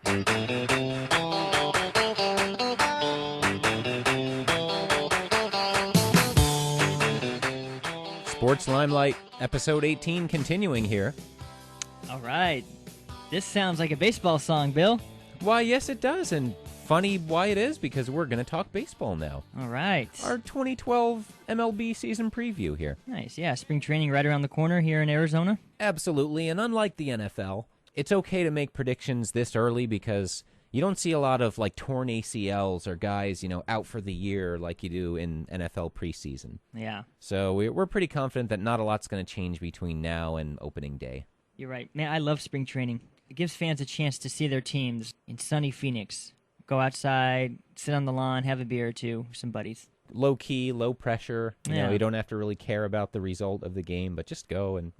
Sports Limelight, episode 18, continuing here. All right. This sounds like a baseball song, Bill. Why, yes, it does, and funny why it is, because we're going to talk baseball now. All right. Our 2012 MLB season preview here. Nice, yeah. Spring training right around the corner here in Arizona. Absolutely, and unlike the NFL, it's okay to make predictions this early because you don't see a lot of, like, torn ACLs or guys, out for the year like you do in NFL preseason. Yeah. So we're pretty confident that not a lot's going to change between now and opening day. You're right. Man, I love spring training. It gives fans a chance to see their teams in sunny Phoenix. Go outside, sit on the lawn, have a beer or two with some buddies. Low key, low pressure. Yeah. You don't have to really care about the result of the game, but just go and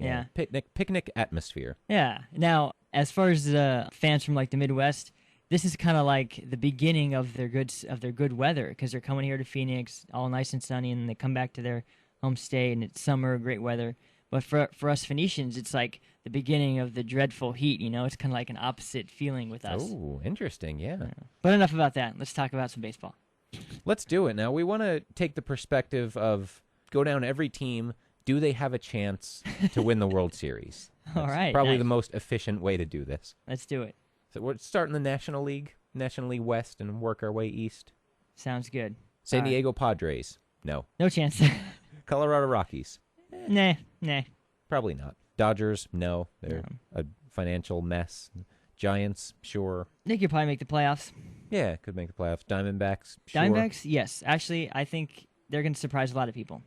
picnic atmosphere. Yeah. Now, as far as fans from like the Midwest, this is kind of like the beginning of their good weather because they're coming here to Phoenix, all nice and sunny, and they come back to their home state and it's summer, great weather. But for us Phoenicians, it's like the beginning of the dreadful heat. It's kind of like an opposite feeling with us. Oh, interesting, yeah. But enough about that. Let's talk about some baseball. Let's do it now. We want to take the perspective of go down every team. Do they have a chance to win the World Series? All right. Probably nice. the most efficient way to do this. Let's do it. So we're starting the National League West, and work our way east. Sounds good. San Diego Padres, no. No chance. Colorado Rockies, Nah. probably not. Dodgers, no. They're a financial mess. Giants, sure. They could probably make the playoffs. Yeah, could make the playoffs. Diamondbacks, sure. Diamondbacks, yes. Actually, I think they're going to surprise a lot of people.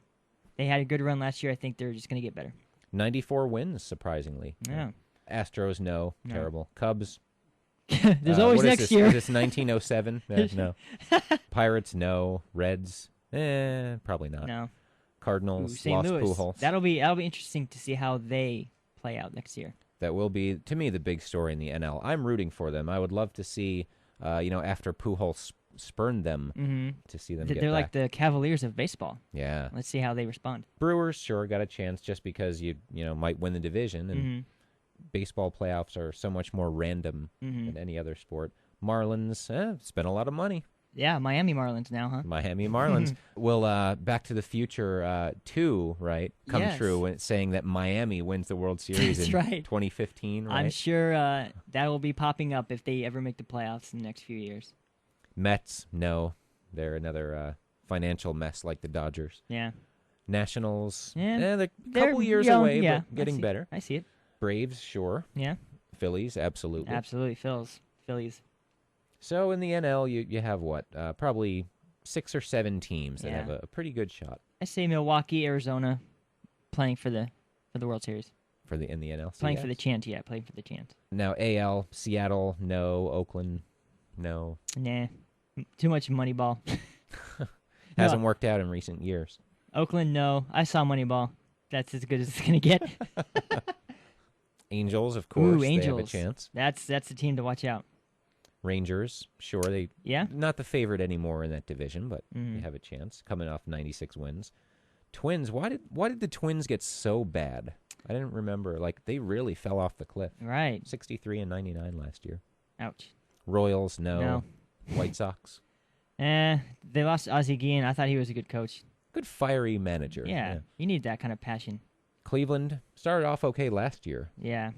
They had a good run last year. I think they're just going to get better. 94 wins, surprisingly. Yeah. Astros, no. Terrible. Cubs. There's always next year. Is this 1907? No. Pirates, no. Reds, probably not. No. Cardinals, St. lost Louis. Pujols. That'll be interesting to see how they play out next year. That will be, to me, the big story in the NL. I'm rooting for them. I would love to see, after Pujols spurned them, to see them get They're back. like the Cavaliers of baseball. Yeah. Let's see how they respond. Brewers, sure, got a chance just because you might win the division, and baseball playoffs are so much more random than any other sport. Marlins, spent a lot of money. Yeah, Miami Marlins now, huh? Miami Marlins. Will Back to the Future 2, right, come true when it's saying that Miami wins the World Series That's in right. 2015, right? I'm sure that will be popping up if they ever make the playoffs in the next few years. Mets, no. They're another financial mess like the Dodgers. Yeah. Nationals, Yeah, they're a couple years young, away, yeah, but getting better. I see it. Braves, sure. Yeah. Phillies, absolutely. Absolutely. Phillies. So in the NL, you have what? Probably 6 or 7 teams that Yeah. have a pretty good shot I say Milwaukee, Arizona, playing for the World Series. in the NL. Playing for the chance, yeah. Playing for the chance. Now AL, Seattle, no. Oakland, no. Nah. Too much Moneyball. Hasn't worked out in recent years. Oakland, no. I saw Moneyball. That's as good as it's going to get. Angels, of course, Ooh, Angels. they have a chance. That's the team to watch out. Rangers, sure, Yeah? not the favorite anymore in that division, but they have a chance, coming off 96 wins. Twins, why did the Twins get so bad? I didn't remember. Like, they really fell off the cliff. Right. 63 and 99 last year. Ouch. Royals, No. White Sox, They lost Ozzie Guillen. I thought he was a good coach. good fiery manager. Yeah. You need that kind of passion. Cleveland started off okay last year. Yeah.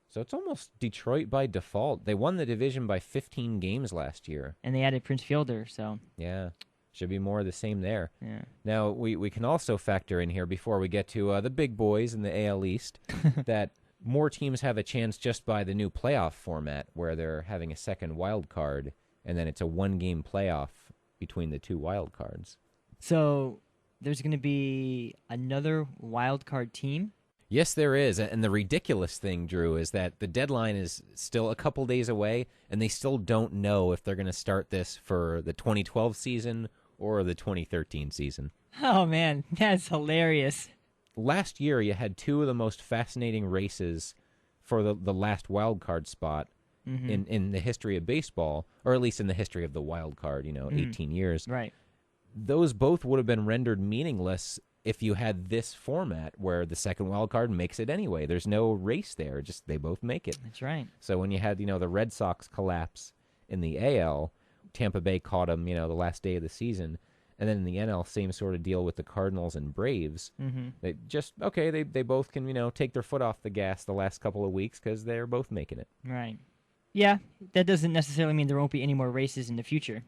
So it's almost Detroit by default. They won the division by 15 games last year. And they added Prince Fielder, so. Yeah. Should be more of the same there. Yeah. Now, we can also factor in here, before we get to the big boys in the AL East, that more teams have a chance just by the new playoff format, where they're having a second wild card, and then it's a one-game playoff between the two wild cards. So there's going to be another wild card team? Yes, there is. And the ridiculous thing, Drew, is that the deadline is still a couple days away, and they still don't know if they're going to start this for the 2012 season or the 2013 season. Oh, man. That's hilarious. Last year, you had two of the most fascinating races for the last wild card spot in the history of baseball, or at least in the history of the wild card, 18 years. Right. Those both would have been rendered meaningless if you had this format where the second wild card makes it anyway. There's no race there. Just they both make it. That's right. So when you had, the Red Sox collapse in the AL, Tampa Bay caught them, the last day of the season. And then in the NL, same sort of deal with the Cardinals and Braves. Mm-hmm. They both can, take their foot off the gas the last couple of weeks because they're both making it. Right. Yeah, that doesn't necessarily mean there won't be any more races in the future.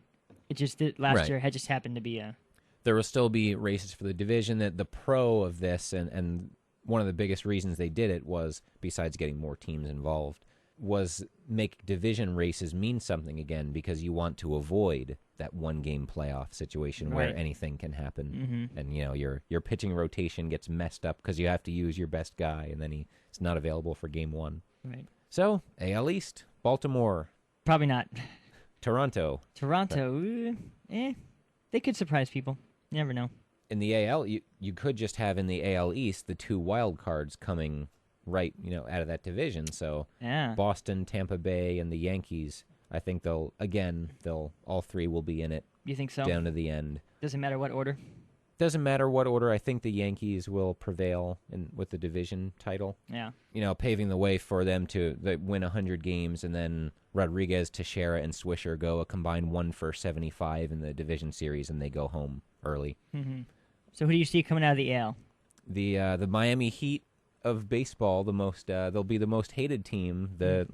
It just did last year had just happened to be a... There will still be races for the division. That the pro of this, and one of the biggest reasons they did it was, besides getting more teams involved, was make division races mean something again, because you want to avoid that one-game playoff situation where anything can happen. Mm-hmm. And, your pitching rotation gets messed up because you have to use your best guy, and then he's not available for game one. Right. So, AL East, Baltimore. Probably not. Toronto. They could surprise people. You never know. In the AL, you could just have in the AL East the two wild cards coming right, out of that division. So Boston, Tampa Bay, and the Yankees, I think they'll all three will be in it. You think so? Down to the end. Doesn't matter what order? Doesn't matter what order. I think the Yankees will prevail with the division title. Yeah. Paving the way for them to win 100 games, and then Rodriguez, Teixeira, and Swisher go a combined 1 for 75 in the division series, and they go home early. Mm-hmm. So who do you see coming out of the AL? The Miami Heat of baseball, they'll be the most hated team, the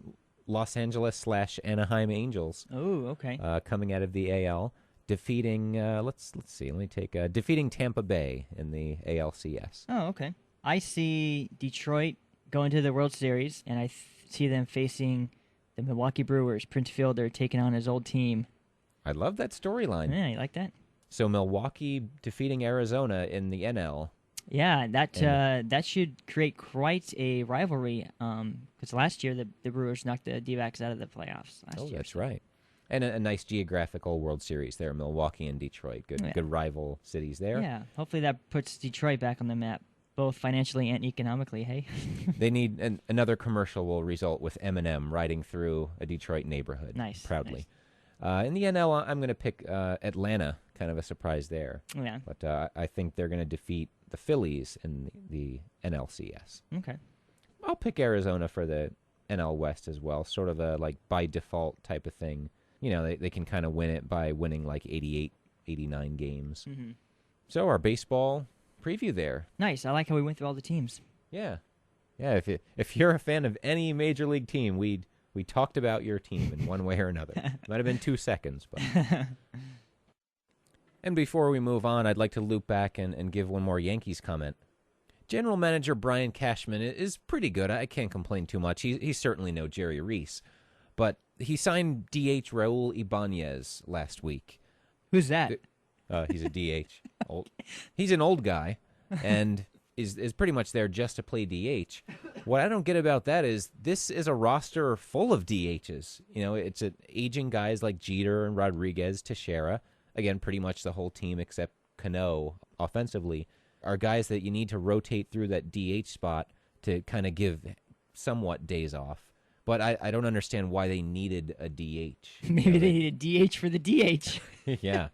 Los Angeles / Anaheim Angels. Oh, okay. Coming out of the AL, defeating defeating Tampa Bay in the ALCS. Oh, okay. I see Detroit going to the World Series, and I see them facing the Milwaukee Brewers. Prince Fielder taking on his old team. I love that storyline. Yeah, you like that? So Milwaukee defeating Arizona in the NL. Yeah, that should create quite a rivalry. Because last year the Brewers knocked the D-backs out of the playoffs. That's right. And a nice geographical World Series there, Milwaukee and Detroit. Good rival cities there. Yeah, hopefully that puts Detroit back on the map, both financially and economically, hey? They need another commercial will result with Eminem riding through a Detroit neighborhood. Nice. Proudly. Nice. In the NL, I'm going to pick Atlanta, kind of a surprise there. Yeah. But I think they're going to defeat the Phillies in the NLCS. Okay. I'll pick Arizona for the NL West as well, sort of a by default type of thing. They can kind of win it by winning 88, 89 games. Mm-hmm. So our baseball preview there. Nice. I like how we went through all the teams. Yeah. If you're a fan of any major league team, we talked about your team in one way or another. Might have been 2 seconds, but. And before we move on, I'd like to loop back and give one more Yankees comment. General Manager Brian Cashman is pretty good. I can't complain too much. He's certainly no Jerry Reese. But he signed DH Raul Ibanez last week. Who's that? He's a DH. He's an old guy and is pretty much there just to play DH. What I don't get about that is this is a roster full of DHs. It's aging guys like Jeter and Rodriguez, Teixeira. Again, pretty much the whole team except Cano offensively are guys that you need to rotate through that DH spot to kind of give somewhat days off. But I don't understand why they needed a DH. Maybe they need a DH for the DH. Yeah.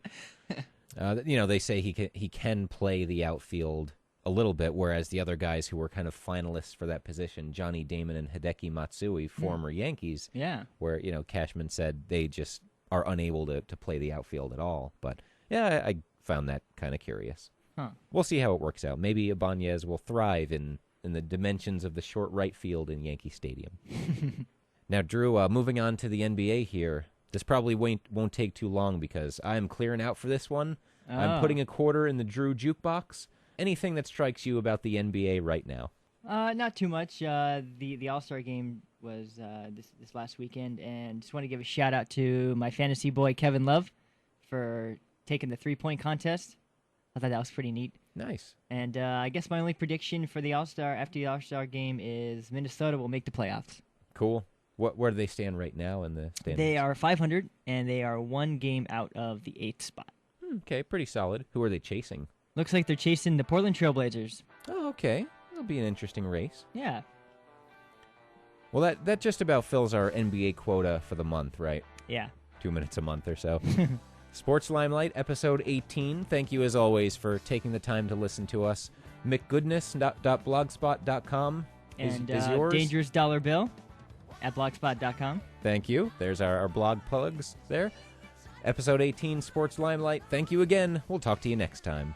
They say he can play the outfield a little bit, whereas the other guys who were kind of finalists for that position, Johnny Damon and Hideki Matsui, former Yankees, where, Cashman said they just are unable to play the outfield at all. But, yeah, I found that kind of curious. Huh. We'll see how it works out. Maybe Ibanez will thrive in the dimensions of the short right field in Yankee Stadium. Now, Drew, moving on to the NBA here. This probably won't take too long because I'm clearing out for this one. Oh. I'm putting a quarter in the Drew jukebox. Anything that strikes you about the NBA right now? Not too much. The All-Star game was this last weekend, and just want to give a shout-out to my fantasy boy, Kevin Love, for taking the three-point contest. I thought that was pretty neat. Nice. And I guess my only prediction for the All-Star after the All-Star game is Minnesota will make the playoffs. Cool. Where do they stand right now in the standings? They are 500, and they are one game out of the 8th spot. Okay, pretty solid. Who are they chasing? Looks like they're chasing the Portland Trailblazers. Oh, okay. It'll be an interesting race. Yeah. Well, that just about fills our NBA quota for the month, right? Yeah. 2 minutes a month or so. Sports Limelight, episode 18. Thank you, as always, for taking the time to listen to us. McGoodness.blogspot.com is yours. Dangerous Dollar Bill at blogspot.com. Thank you. There's our blog plugs there. Episode 18, Sports Limelight. Thank you again. We'll talk to you next time.